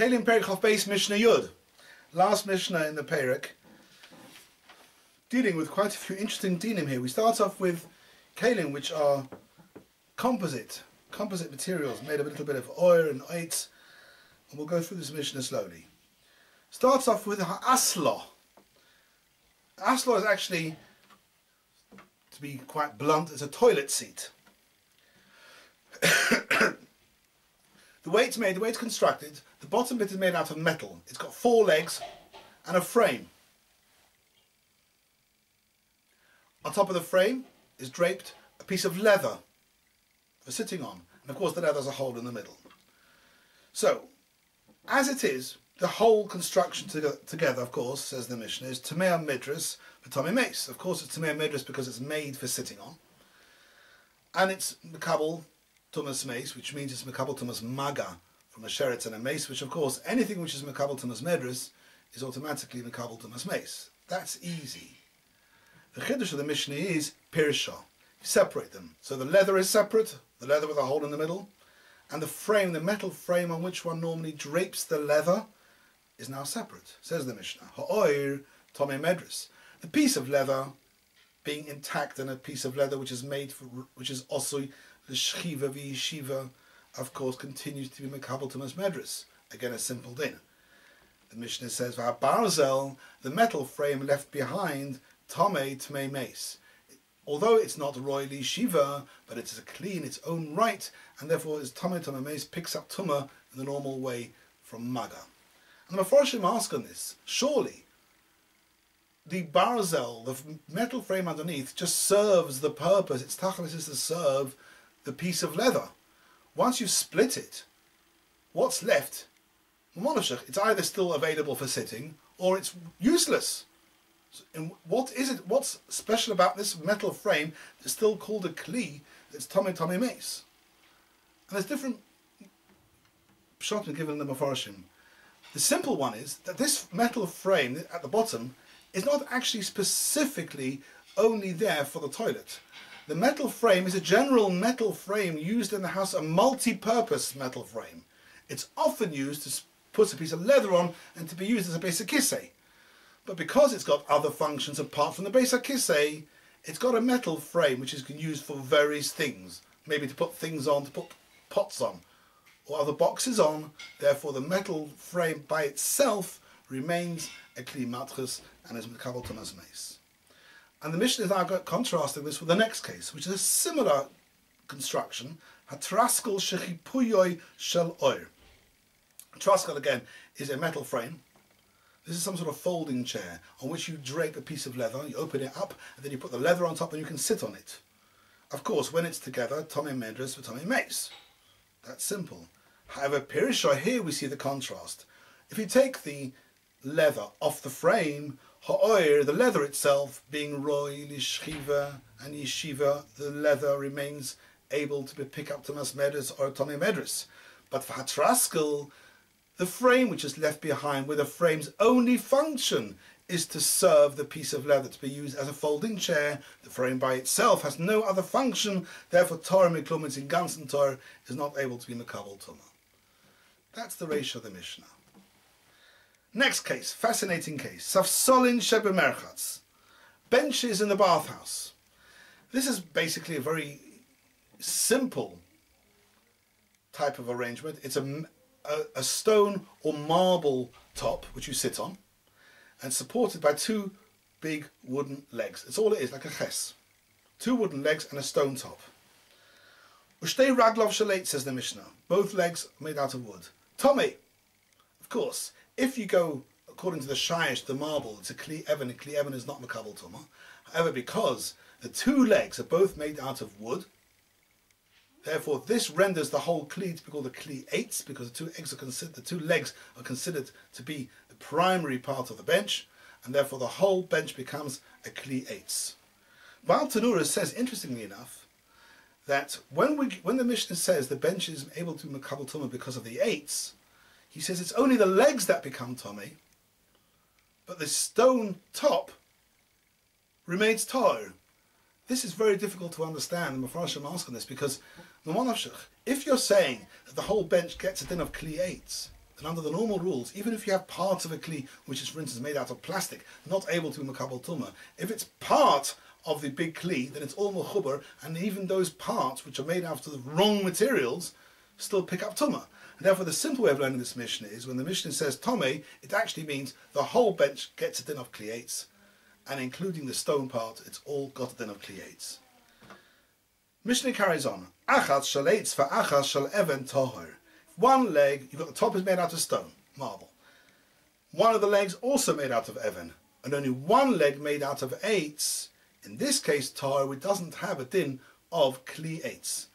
Kלים Perek Chof Beis Mishnah Yud. Last Mishnah in the Perek, dealing with quite a few interesting dinim here. We start off with Kלים, which are composite materials made of a little bit of oil and oats, and we'll go through this Mishnah slowly. Starts off with Ha'asla. Asla is actually, to be quite blunt, it's a toilet seat. The way it's constructed, the bottom bit is made out of metal. It's got 4 legs and a frame. On top of the frame is draped a piece of leather for sitting on. And of course the leather has a hole in the middle. So, as it is, the whole construction together, of course, says the Mishnah, is Tamei Midras for Tamei Mace. Of course it's Tamei Midras because it's made for sitting on. And it's Mekabel Tumas Mace, which means it's Mekabel Tumas Maga from a sheretz and a mace, which of course anything which is Mekabel Tumas Midras is automatically Mekabel Tumas Mace. That's easy. The Chiddush of the Mishnah is Pirsha. You separate them. So the leather is separate, the leather with a hole in the middle, and the frame, the metal frame on which one normally drapes the leather, is now separate, says the Mishnah. Ha'oir Tomei Medris. The piece of leather being intact and a piece of leather which is made for, which is also l'shchiva v'yeshiva, of course, continues to be mekabel tumas medris. Again, a simple din. The Mishnah says, V'habarzel, the metal frame left behind, tomei tmei mace. Although it's not royally shiva, but it's a kli in its own right, and therefore its tomei tmei mace picks up tumah in the normal way from maga. And the Mefarshim ask on this, surely the barzel, the metal frame underneath, just serves the purpose. Its tachlis is to serve the piece of leather. Once you split it, what's left? It's either still available for sitting or it's useless. And what is it? What's special about this metal frame that's still called a kli? That's tomei mace. And there's different pshatim given in the Mefarshim. The simple one is that this metal frame at the bottom is not actually specifically only there for the toilet. The metal frame is a general metal frame used in the house, a multi-purpose metal frame. It's often used to put a piece of leather on and to be used as a basic kissei. But because it's got other functions apart from the basic kissei, it's got a metal frame which is used for various things. Maybe to put things on, to put pots on, or other boxes on. Therefore the metal frame by itself remains a kli matchus and is mekabel tumas mace. And the Mishnah is now contrasting this with the next case, which is a similar construction. Hatraskel shechipuyoy shel oir. Traskel again is a metal frame. This is some sort of folding chair on which you drape a piece of leather, you open it up, and then you put the leather on top and you can sit on it. Of course, when it's together, tomei medras for tomei mace. That's simple. However, Pirisha, here we see the contrast. If you take the leather off the frame, ha'oir, the leather itself, being roy, lishchiva and yeshiva, the leather remains able to pick up tumas medras or tomei medras. But for hatraskel, the frame which is left behind, where the frame's only function is to serve the piece of leather, to be used as a folding chair. The frame by itself has no other function, therefore Torah miklum, it's in ganzen Torah, is not able to be mekabel tumah. That's the ratio of the Mishnah. Next case, fascinating case. Safsolin shebemerchatz. Benches in the bathhouse. This is basically a very simple type of arrangement. It's a stone or marble top which you sit on and supported by 2 big wooden legs. It's all it is, like a ches. 2 wooden legs and a stone top. Ushtei raglov shaleit, says the Mishnah. Both legs made out of wood. Tomei. Of course, if you go according to the shayish, the marble, it's a kli even, and kli even is not mekabel tumah. However, because the 2 legs are both made out of wood, therefore this renders the whole kli to be called a kli eitz, because the 2 legs are considered to be the primary part of the bench, and therefore the whole bench becomes a kli eitz. Baal Tanura says, interestingly enough, that when the Mishnah says the bench is able to be mekabel tumah because of the eitz, he says it's only the legs that become tomei, but the stone top remains tar. This is very difficult to understand. The Mefarshim ask on this because if you're saying that the whole bench gets a din of kli eitz, then under the normal rules, even if you have parts of a kli which is, for instance, made out of plastic, not able to be makabel tumah, if it's part of the big kli, then it's all mechuber, and even those parts which are made out of the wrong materials still pick up tumah. And therefore, the simple way of learning this Mishnah is when the Mishnah says tomei, it actually means the whole bench gets a din of kli eitz, and including the stone part, it's all got a din of kli eitz. Mishnah carries on. Achas shel eitz v'achas shel even tohor. One leg, you've got the top is made out of stone, marble. One of the legs also made out of even, and only one leg made out of eitz. In this case, tohor, which doesn't have a din of kli eitz.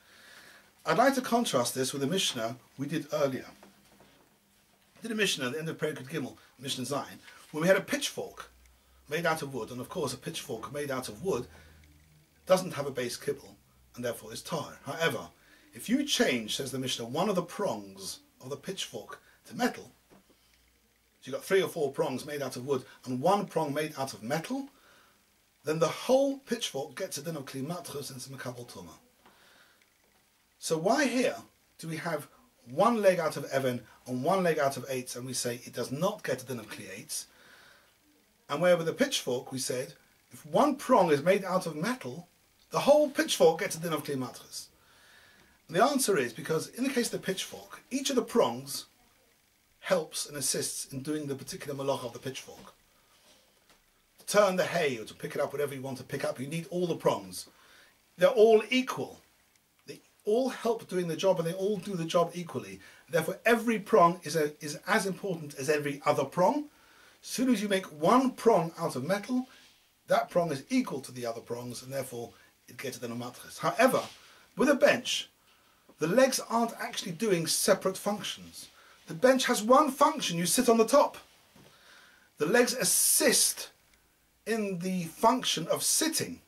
I'd like to contrast this with the Mishnah we did earlier. We did a Mishnah at the end of Perikut Gimel, Mishnah Zayin, when we had a pitchfork made out of wood, and of course a pitchfork made out of wood doesn't have a base kibble, and therefore is tar. However, if you change, says the Mishnah, one of the prongs of the pitchfork to metal, so you've got 3 or 4 prongs made out of wood and one prong made out of metal, then the whole pitchfork gets a din of kli matchus and some makabel tumah. So why here do we have one leg out of even and one leg out of eitz, and we say it does not get a din of kli eitz, and where with the pitchfork we said if one prong is made out of metal, the whole pitchfork gets a din of kli matchus? And the answer is because in the case of the pitchfork, each of the prongs helps and assists in doing the particular malach of the pitchfork. To turn the hay or to pick it up, whatever you want to pick up, you need all the prongs. They're all equal. They all help doing the job, and they all do the job equally. Therefore, every prong is as important as every other prong. As soon as you make one prong out of metal, that prong is equal to the other prongs, and therefore it gets a din of matchus. However, with a bench, the legs aren't actually doing separate functions. The bench has one function, you sit on the top. The legs assist in the function of sitting.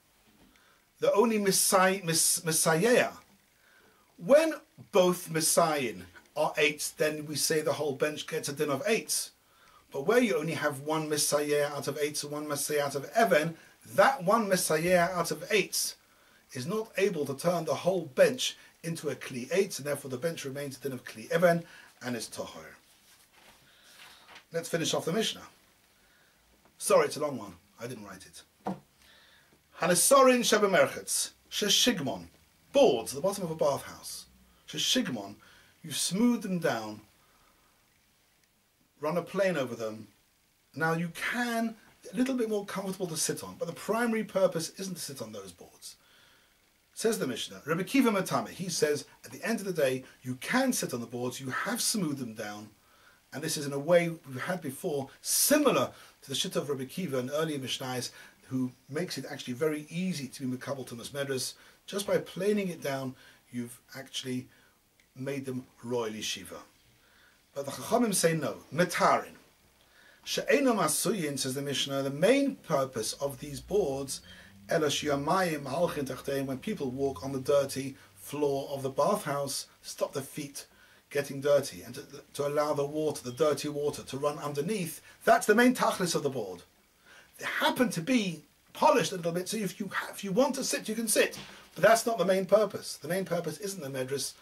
They're only messiah. When both messiahing are eitz, then we say the whole bench gets a din of eitz. But where you only have one messiah out of eitz and one messiah out of even, that one messiah out of eitz is not able to turn the whole bench into a kli eitz, and therefore the bench remains a din of kli even and is tohor. Let's finish off the Mishnah. Sorry, it's a long one. I didn't write it. Hanesorin shebemerchetz sheshigmon, boards at the bottom of a bathhouse. Sheshigmon, you've smoothed them down, run a plane over them. Now you can a little bit more comfortable to sit on, but the primary purpose isn't to sit on those boards. Says the Mishnah, Rabbi Kiva Matame, he says, at the end of the day, you can sit on the boards, you have smoothed them down, and this is in a way we've had before, similar to the Shittah of Rabbi Kiva and earlier Mishnais, who makes it actually very easy to be Mekabel Tumas Medras. Just by planing it down, you've actually made them royally Shiva. But the Chachamim say no, Metarin. She'eno Masuyin, says the Mishnah, the main purpose of these boards, when people walk on the dirty floor of the bathhouse, stop their feet getting dirty, and to allow the water, the dirty water, to run underneath. That's the main tachlis of the board. They happen to be polished a little bit, so if you want to sit, you can sit. But that's not the main purpose. The main purpose isn't the medras.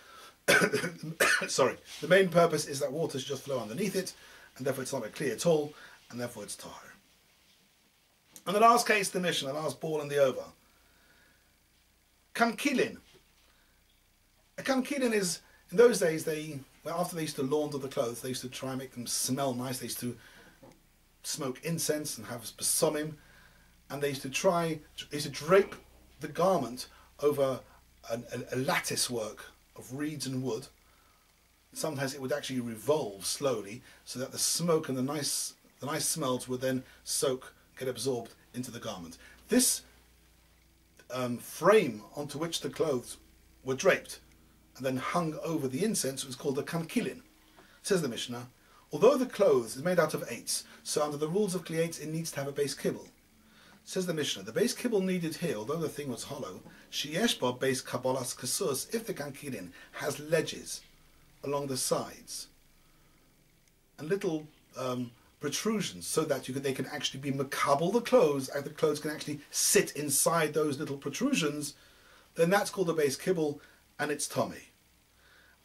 Sorry. The main purpose is that water should just flow underneath it, and therefore it's not a clear at all, and therefore it's tahor. And the last case, the Mishnah, the last ball in the over. Kelen. A kelen is, in those days, after they used to launder the clothes, they used to try and make them smell nice. They used to smoke incense and have besomim, and they used to drape the garment over a lattice work of reeds and wood. Sometimes it would actually revolve slowly, so that the smoke and the nice smells would then get absorbed into the garment. This frame onto which the clothes were draped and then hung over the incense was called a kankilin. Says the Mishnah, although the clothes is made out of eitz, so under the rules of kli eitz it needs to have a base kibble. Says the Mishnah, the base kibble needed here, although the thing was hollow, sheyesh ba base kabolas kasus, if the kankilin has ledges along the sides and little protrusions, so that they can actually be makabel the clothes, and the clothes can actually sit inside those little protrusions, then that's called a base kibble, and it's tummy.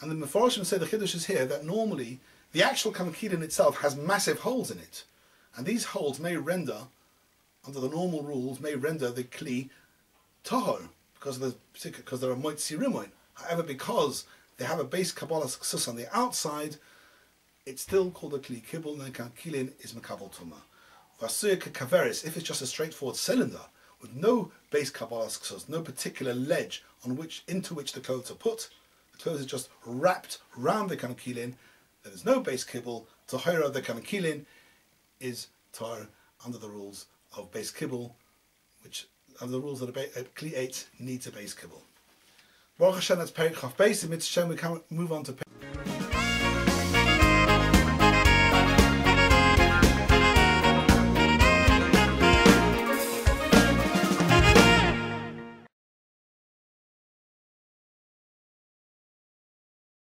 And the Mefarshim say the Chiddush is here that normally The actual Kilin itself has massive holes in it, and these holes may render, under the normal rules, may render the Kli Tahor, because there are Moitzi Rimoin. However, because they have a base Kabbalah success on the outside, it's still called a Kli Kibbul, and the Kilin is Makabal Tuma. Vasuya Kaveris, if it's just a straightforward cylinder with no base Kabbalah success, no particular ledge into which the clothes are put, the clothes are just wrapped round the Kilin, there is no base Kibbul. Tahira the Kilin is Tahir under the rules of base Kibbul, which under the rules that a Kli 8 needs a base Kibbul. Baruch Hashem, that's Perek Chaf Beis. In Mitzvah, we can move on to